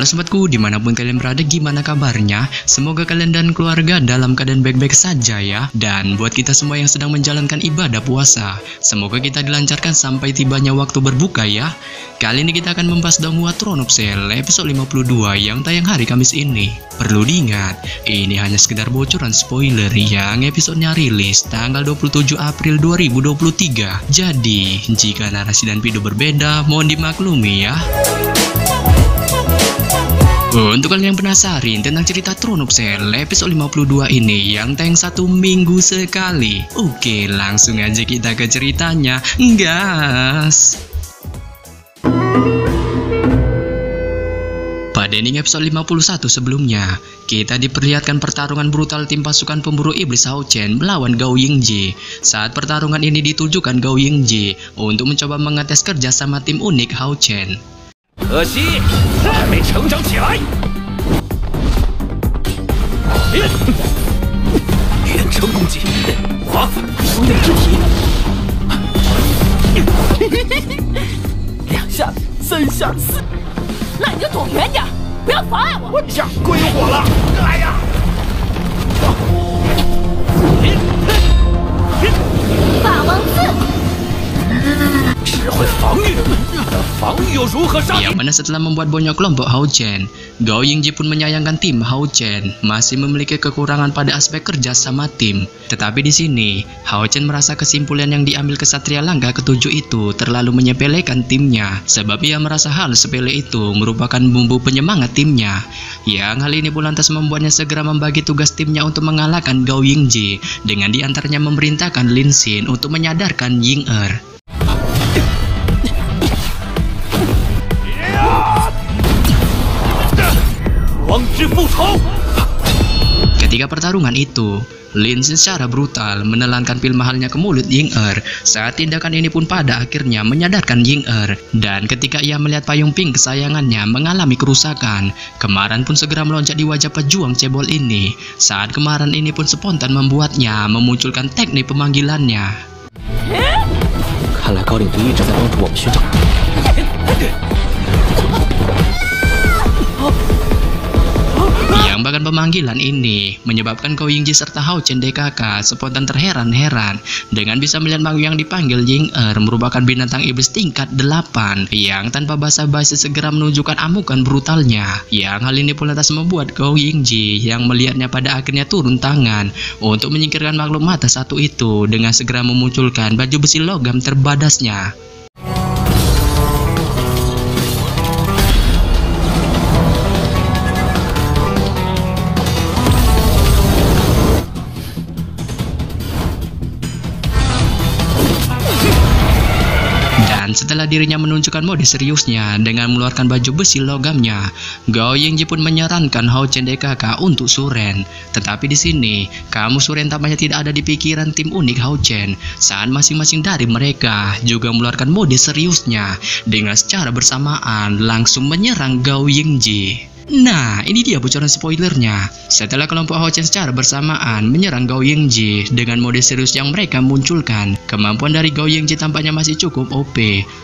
Halo sobatku, dimanapun kalian berada, gimana kabarnya? Semoga kalian dan keluarga dalam keadaan baik-baik saja ya. Dan buat kita semua yang sedang menjalankan ibadah puasa, semoga kita dilancarkan sampai tibanya waktu berbuka ya. Kali ini kita akan membahas Danghua Throne of Cell episode 52 yang tayang hari Kamis ini. Perlu diingat, ini hanya sekedar bocoran spoiler yang episodenya rilis tanggal 27 April 2023. Jadi, jika narasi dan video berbeda, mohon dimaklumi ya. Untuk kalian yang penasaran tentang cerita Throne of Cell episode 52 ini yang tayang 1 minggu sekali, oke, langsung aja kita ke ceritanya, gas! Pada ending episode 51 sebelumnya, kita diperlihatkan pertarungan brutal tim pasukan pemburu iblis Hao Chen melawan Gao Yingji. Saat pertarungan ini ditujukan Gao Yingji untuk mencoba mengetes kerja sama tim unik Hao Chen. 可惜还没成长起来。远程攻击，我有点肢体。2下3下4，那你就躲远点，不要妨碍我。我下归我了，来呀！霸王刺。 只会防御，防御又如何杀敌？ Yang mana setelah membuat bonyok kelompok Hao Chen, Gao Yingji pun menyayangkan tim Hao Chen masih memiliki kekurangan pada aspek kerja sama tim. Tetapi di sini, Hao Chen merasa kesimpulan yang diambil Kesatria Langkah ketujuh itu terlalu menyepelekan timnya, sebab ia merasa hal sepele itu merupakan bumbu penyemangat timnya. Yang hal ini pun lantas membuatnya segera membagi tugas timnya untuk mengalahkan Gao Yingji, dengan diantaranya memerintahkan Lin Xin untuk menyadarkan Ying Er. Ketika pertarungan itu, Lin Xin secara brutal menelankan pil mahalnya ke mulut Ying Er. Saat tindakan ini pun pada akhirnya menyadarkan Ying Er. Dan ketika ia melihat payung pink kesayangannya mengalami kerusakan, kemarahan pun segera melonjak di wajah pejuang cebol ini. Saat kemarahan ini pun spontan membuatnya memunculkan teknik pemanggilannya. 看来高领队一直在帮助我们寻找。 Yang bahkan pemanggilan ini menyebabkan Gao Yingji serta Hao Chen DKK spontan terheran-heran dengan bisa melihat makhluk yang dipanggil Ying Er merupakan binatang iblis tingkat 8 yang tanpa basa-basi segera menunjukkan amukan brutalnya. Yang hal ini pun lantas membuat Gao Yingji yang melihatnya pada akhirnya turun tangan untuk menyingkirkan makhluk mata satu itu dengan segera memunculkan baju besi logam terbadasnya. Setelah dirinya menunjukkan mode seriusnya dengan mengeluarkan baju besi logamnya, Gao Yingji pun menyarankan Hao Chen DKK untuk suren. Tetapi di sini, kamu suren tampaknya tidak ada di pikiran tim unik Hao Chen. Saat masing-masing dari mereka juga mengeluarkan mode seriusnya dengan secara bersamaan langsung menyerang Gao Yingji. Nah, ini dia bocoran spoilernya. Setelah kelompok Hao Chen secara bersamaan menyerang Gao Yingji dengan mode serius yang mereka munculkan, kemampuan dari Gao Yingji tampaknya masih cukup OP.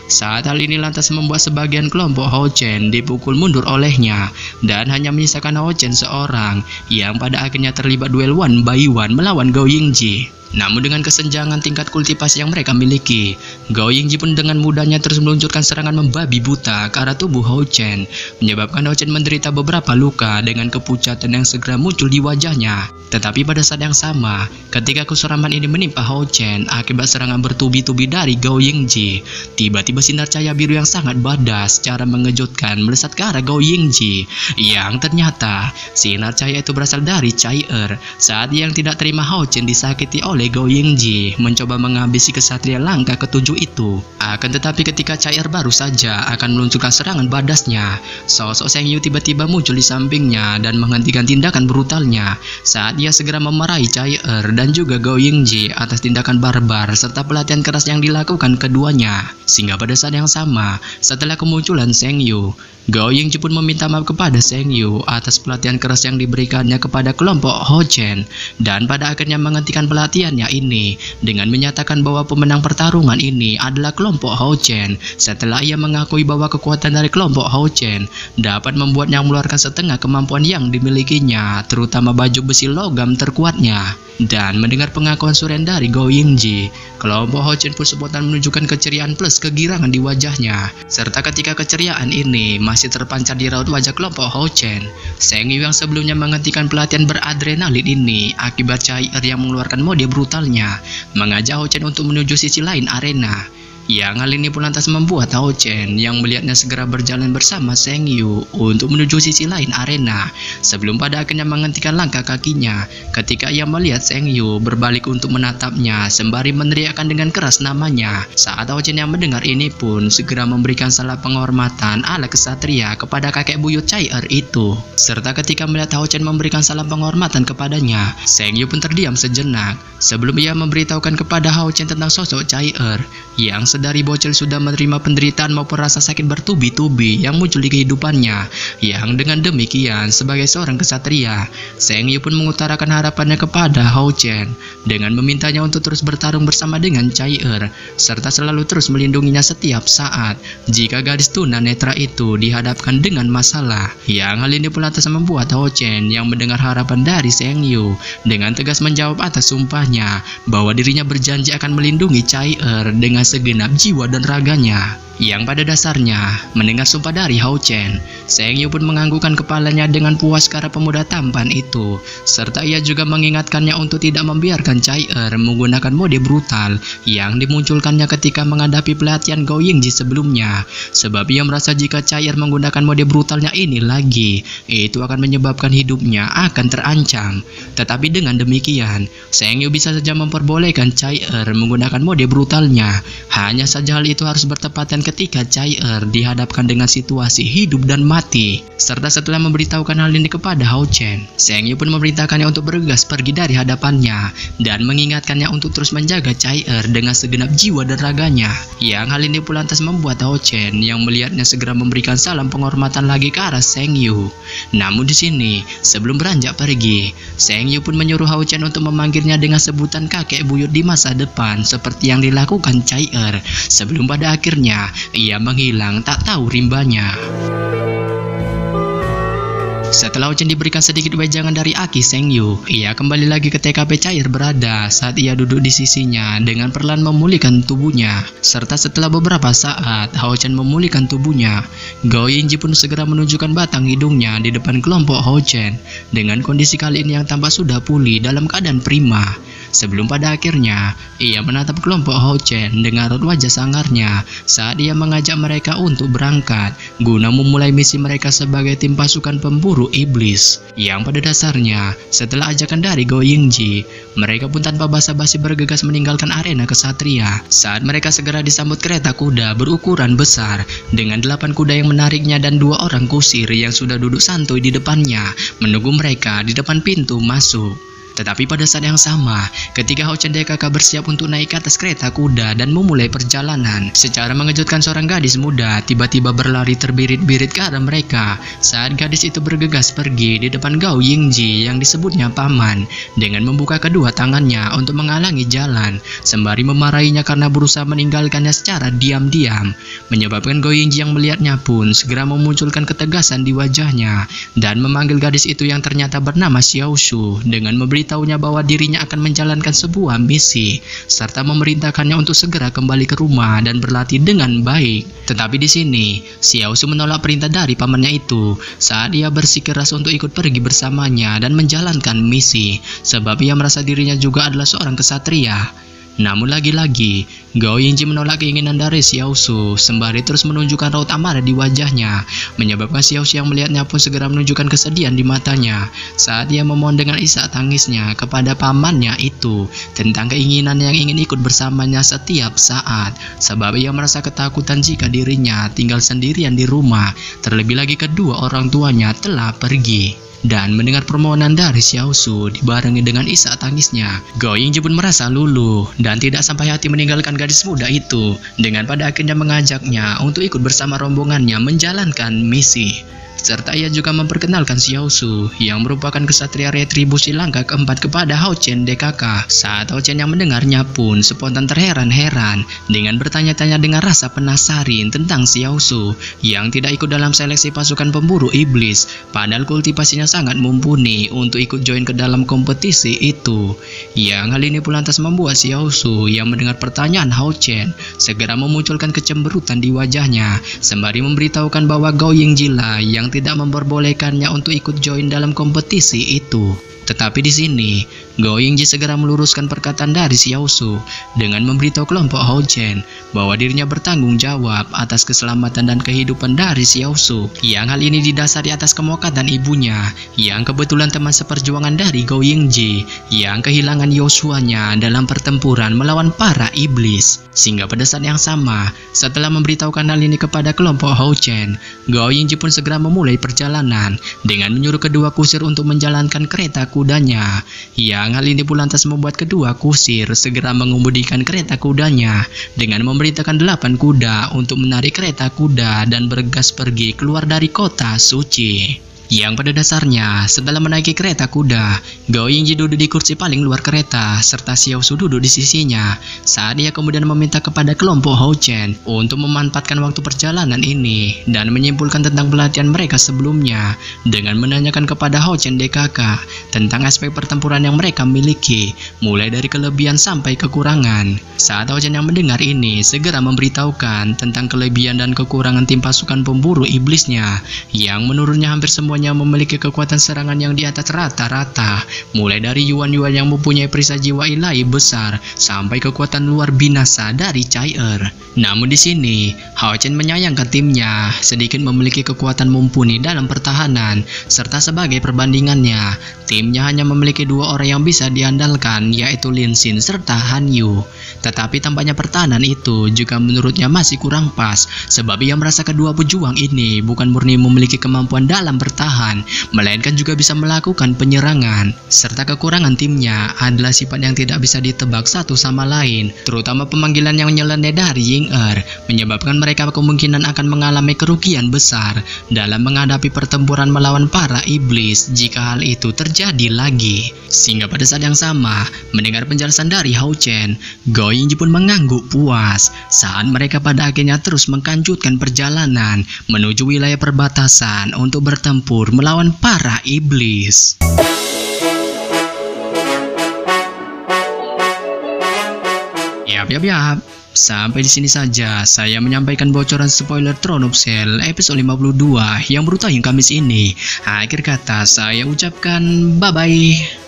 Saat hal ini lantas membuat sebagian kelompok Hao Chen dipukul mundur olehnya, dan hanya menyisakan Hao Chen seorang yang pada akhirnya terlibat duel 1-by-1 melawan Gao Yingji. Namun dengan kesenjangan tingkat kultivasi yang mereka miliki, Gao Yingji pun dengan mudahnya terus meluncurkan serangan membabi buta ke arah tubuh Hao Chen, menyebabkan Hao Chen menderita beberapa luka dengan kepucatan yang segera muncul di wajahnya. Tetapi pada saat yang sama, ketika kesuraman ini menimpa Hao Chen akibat serangan bertubi-tubi dari Gao Yingji, tiba-tiba sinar cahaya biru yang sangat badas secara mengejutkan melesat ke arah Gao Yingji, yang ternyata sinar cahaya itu berasal dari Chai Er. Saat yang tidak terima Hao Chen disakiti oleh Gao Yingji mencoba menghabisi Kesatria Langkah ketujuh itu. Akan tetapi ketika Chai Er baru saja akan meluncurkan serangan badasnya, sosok Sheng Yu tiba-tiba muncul di sampingnya dan menghentikan tindakan brutalnya. Saat ia segera memarahi Chai Er dan juga Gao Yingji atas tindakan barbar serta pelatihan keras yang dilakukan keduanya. Sehingga pada saat yang sama, setelah kemunculan Sheng Yu, Gao Yingji pun meminta maaf kepada Sheng Yu atas pelatihan keras yang diberikannya kepada kelompok Hao Chen, dan pada akhirnya menghentikan pelatihan kesatriaannya ini dengan menyatakan bahwa pemenang pertarungan ini adalah kelompok Hao Chen. Setelah ia mengakui bahwa kekuatan dari kelompok Hao Chen dapat membuatnya mengeluarkan setengah kemampuan yang dimilikinya, terutama baju besi logam terkuatnya. Dan mendengar pengakuan Suren dari Gao Yingji, kelompok Hao Chen pun spontan menunjukkan keceriaan plus kegirangan di wajahnya. Serta ketika keceriaan ini masih terpancar di raut wajah kelompok Hao Chen, Seng Yu yang sebelumnya menghentikan pelatihan beradrenalin ini akibat cair yang mengeluarkan mode brutalnya, mengajak Hao Chen untuk menuju sisi lain arena. Yang hal ini pun lantas membuat Hao Chen yang melihatnya segera berjalan bersama Seng Yu untuk menuju sisi lain arena, sebelum pada akhirnya menghentikan langkah kakinya ketika ia melihat Seng Yu berbalik untuk menatapnya sembari meneriakkan dengan keras namanya. Saat Hao Chen yang mendengar ini pun segera memberikan salam penghormatan ala kesatria kepada kakek buyut cair itu. Serta ketika melihat Hao Chen memberikan salam penghormatan kepadanya, Seng Yu pun terdiam sejenak sebelum ia memberitahukan kepada Hao Chen tentang sosok cair yang dari bocil sudah menerima penderitaan maupun rasa sakit bertubi-tubi yang muncul di kehidupannya. Yang dengan demikian sebagai seorang kesatria, Seng Yu pun mengutarakan harapannya kepada Hao Chen dengan memintanya untuk terus bertarung bersama dengan cair, serta selalu terus melindunginya setiap saat jika gadis tunanetra itu dihadapkan dengan masalah. Yang hal ini pun lantas membuat Hao Chen yang mendengar harapan dari Seng Yu dengan tegas menjawab atas sumpahnya bahwa dirinya berjanji akan melindungi cair dengan segenap jiwa dan raganya. Yang pada dasarnya mendengar sumpah dari Hao Chen, Seng Yu pun menganggukkan kepalanya dengan puas karena pemuda tampan itu, serta ia juga mengingatkannya untuk tidak membiarkan cair menggunakan mode brutal yang dimunculkannya ketika menghadapi pelatihan Gao Yingji sebelumnya, sebab ia merasa jika cair menggunakan mode brutalnya ini lagi, itu akan menyebabkan hidupnya akan terancam. Tetapi dengan demikian, Seng Yu bisa saja memperbolehkan cair menggunakan mode brutalnya. Hanya saja hal itu harus bertepatan ketika cair dihadapkan dengan situasi hidup dan mati. Serta setelah memberitahukan hal ini kepada Hao Chen, Seng Yu pun memerintahkannya untuk bergegas pergi dari hadapannya dan mengingatkannya untuk terus menjaga cair dengan segenap jiwa dan raganya. Yang hal ini pun lantas membuat Hao Chen yang melihatnya segera memberikan salam penghormatan lagi ke arah Seng Yu. Namun di sini, sebelum beranjak pergi, Seng Yu pun menyuruh Hao Chen untuk memanggilnya dengan sebutan kakek buyut di masa depan seperti yang dilakukan cair, sebelum pada akhirnya ia menghilang tak tahu rimbanya. Setelah Hao Chen diberikan sedikit wejangan dari Aki Seng Yu, ia kembali lagi ke TKP cair berada saat ia duduk di sisinya dengan perlahan memulihkan tubuhnya. Serta setelah beberapa saat Hao Chen memulihkan tubuhnya, Gao Yingji pun segera menunjukkan batang hidungnya di depan kelompok Hao Chen dengan kondisi kali ini yang tampak sudah pulih dalam keadaan prima. Sebelum pada akhirnya ia menatap kelompok Hao Chen dengan raut wajah sangarnya saat ia mengajak mereka untuk berangkat guna memulai misi mereka sebagai tim pasukan pemburu iblis. Yang pada dasarnya setelah ajakan dari Gao Yingji, mereka pun tanpa basa-basi bergegas meninggalkan arena kesatria saat mereka segera disambut kereta kuda berukuran besar dengan 8 kuda yang menariknya dan 2 orang kusir yang sudah duduk santuy di depannya menunggu mereka di depan pintu masuk. Tetapi pada saat yang sama, ketika Hao Chen DKK bersiap untuk naik ke atas kereta kuda dan memulai perjalanan, secara mengejutkan seorang gadis muda tiba-tiba berlari terbirit-birit ke arah mereka saat gadis itu bergegas pergi di depan Gao Yingji yang disebutnya paman dengan membuka kedua tangannya untuk menghalangi jalan, sembari memarahinya karena berusaha meninggalkannya secara diam-diam, menyebabkan Gao Yingji yang melihatnya pun segera memunculkan ketegasan di wajahnya dan memanggil gadis itu yang ternyata bernama Xiao Shu dengan memberitahunya bahwa dirinya akan menjalankan sebuah misi serta memerintahkannya untuk segera kembali ke rumah dan berlatih dengan baik. Tetapi di sini Xiao Shu menolak perintah dari pamannya itu saat ia bersikeras untuk ikut pergi bersamanya dan menjalankan misi, sebab ia merasa dirinya juga adalah seorang kesatria. Namun lagi-lagi Gao Yingji menolak keinginan dari Xiao Shu sembari terus menunjukkan raut amarah di wajahnya, menyebabkan Xiao Shu yang melihatnya pun segera menunjukkan kesedihan di matanya saat ia memohon dengan isak tangisnya kepada pamannya itu tentang keinginan yang ingin ikut bersamanya setiap saat, sebab ia merasa ketakutan jika dirinya tinggal sendirian di rumah, terlebih lagi kedua orang tuanya telah pergi. Dan mendengar permohonan dari Xiao Shu dibarengi dengan isak tangisnya, Gao Yingji pun merasa luluh dan tidak sampai hati meninggalkan gadis muda itu dengan pada akhirnya mengajaknya untuk ikut bersama rombongannya menjalankan misi. serta ia juga memperkenalkan Xiao Su yang merupakan kesatria retribusi langkah keempat kepada Hao Chen DKK. Saat Hao Chen yang mendengarnya pun spontan terheran-heran dengan bertanya-tanya dengan rasa penasaran tentang Xiao Su yang tidak ikut dalam seleksi pasukan pemburu iblis, padahal kultivasinya sangat mumpuni untuk ikut join ke dalam kompetisi itu. Yang hal ini pun lantas membuat Xiao Su yang mendengar pertanyaan Hao Chen segera memunculkan kecemberutan di wajahnya sembari memberitahukan bahwa Gao Yingjila yang tidak memperbolehkannya untuk ikut join dalam kompetisi itu. Tetapi di sini, Gao Yingji segera meluruskan perkataan dari Xiao Su dengan memberitahu kelompok Hao Chen bahwa dirinya bertanggung jawab atas keselamatan dan kehidupan dari Xiao Su. Yang hal ini didasari atas kemokatan ibunya yang kebetulan teman seperjuangan dari Gao Yingji yang kehilangan Yoshuanya dalam pertempuran melawan para iblis. Sehingga pada saat yang sama, setelah memberitahukan hal ini kepada kelompok Hao Chen, Gao Yingji pun segera memulai perjalanan dengan menyuruh kedua kusir untuk menjalankan kereta kudanya. Yang hal ini pun lantas membuat kedua kusir segera mengemudikan kereta kudanya dengan memerintahkan 8 kuda untuk menarik kereta kuda dan bergas pergi keluar dari kota suci. Yang pada dasarnya, setelah menaiki kereta kuda, Gao Yingji duduk di kursi paling luar kereta, serta Xiao Su duduk di sisinya. Saat dia kemudian meminta kepada kelompok Hao Chen untuk memanfaatkan waktu perjalanan ini dan menyimpulkan tentang pelatihan mereka sebelumnya, dengan menanyakan kepada Hao Chen DKK tentang aspek pertempuran yang mereka miliki, mulai dari kelebihan sampai kekurangan. Saat Hao Chen yang mendengar ini, segera memberitahukan tentang kelebihan dan kekurangan tim pasukan pemburu iblisnya, yang menurutnya hampir semua memiliki kekuatan serangan yang di atas rata-rata, mulai dari Yuan-Yuan yang mempunyai perisai jiwa ilahi besar sampai kekuatan luar binasa dari Chai-Er. Namun di sini, Hao Chen menyayangkan timnya sedikit memiliki kekuatan mumpuni dalam pertahanan, serta sebagai perbandingannya, timnya hanya memiliki 2 orang yang bisa diandalkan, yaitu Lin Xin serta Han Yu. Tetapi tampaknya pertahanan itu juga menurutnya masih kurang pas, sebab ia merasa kedua pejuang ini bukan murni memiliki kemampuan dalam pertahanan, melainkan juga bisa melakukan penyerangan. Serta kekurangan timnya adalah sifat yang tidak bisa ditebak satu sama lain, terutama pemanggilan yang nyeleneh dari Ying-Er, menyebabkan mereka kemungkinan akan mengalami kerugian besar dalam menghadapi pertempuran melawan para iblis jika hal itu terjadi lagi. Sehingga pada saat yang sama, mendengar penjelasan dari Hao Chen, Gao Yingji pun mengangguk puas saat mereka pada akhirnya terus melanjutkan perjalanan menuju wilayah perbatasan untuk bertempur melawan para iblis. Yap. Sampai di sini saja saya menyampaikan bocoran spoiler Throne of Cell episode 52 yang baru tayang Kamis ini. Akhir kata saya ucapkan bye-bye.